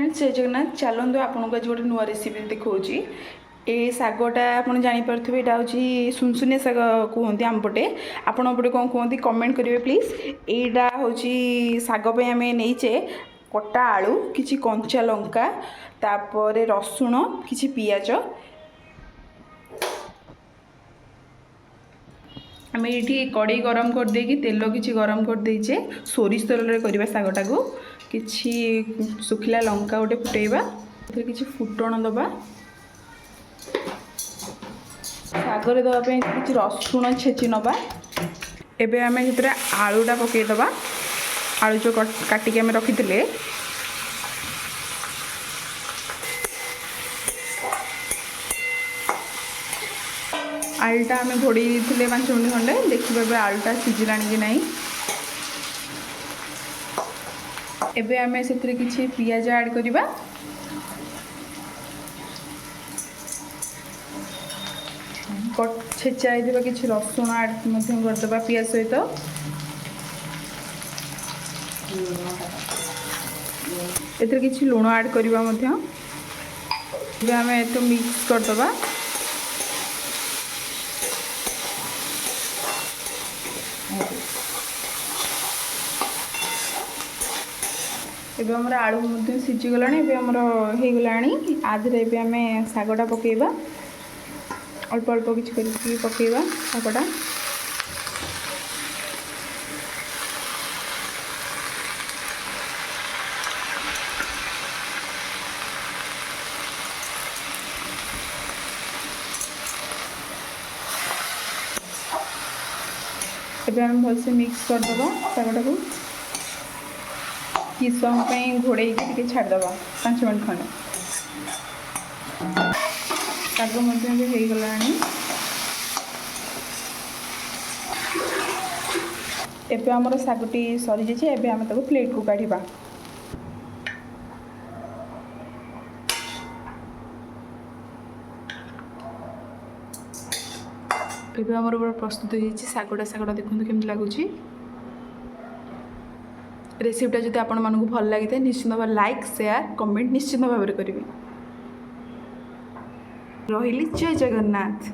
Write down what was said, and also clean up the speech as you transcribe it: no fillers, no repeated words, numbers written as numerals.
Friends जय जगन्नाथ चलते आपको आज गोटे नुआ रेसिपी देखा ये शागटा आप जापे यहाँ हूँ सुनसुनिया शाग कहते आमपटे आपटे कौन कहते कमेंट करेंगे प्लीज। यहाँ हूँ शाग आम नहींचे कटा आलू कि कंचा लंका तापर रसुण कि पियाज आम ये कड़े गरम कर देकी तेल कि गरम कर देचे सोरिष तेल करवा शागटा को कि सुखिला लंका गोटे फुटेबा कि फुटण दबा शागर देवाई कि रसुण छेची नवा एबे आम आलूटा पकईदबा आलू जो काटिक आम रखी आलूटा आम घोड़े 5 मिनट खंडे देखिए आलूटा सीझिला कि नहीं। एबे आम से किसी पियाज ऐड करवा छेचा कि रसुण ऐड करदे पियाज सहित एथरे किसी लुण ऐड करवा आम तो मिक्स करदबा एबे हमर आलू मध्ये सिझी गलानी एबे हमर हे गलानी आधरे एबे आमे सागटा पकेइबा अल्प अल्प किछ करके पकेइबा सागटा एबे हम भलसे मिक्स कर दबा सागटा को कि समय घोड़े छाड़दबा 5 मिनट खंडे शाग हो गला एबे हमर शागटी सरी जाइए एबे हम ताको प्लेट को काढ़िबा एबे हमर प्रस्तुत हो शागटा देखते केमती लगुच रेसिपीटा जब आपण मानक भल लगी था निश्चित भाव लाइक शेयर कमेंट निश्चित भाव में करेंगे। रही जय जगन्नाथ।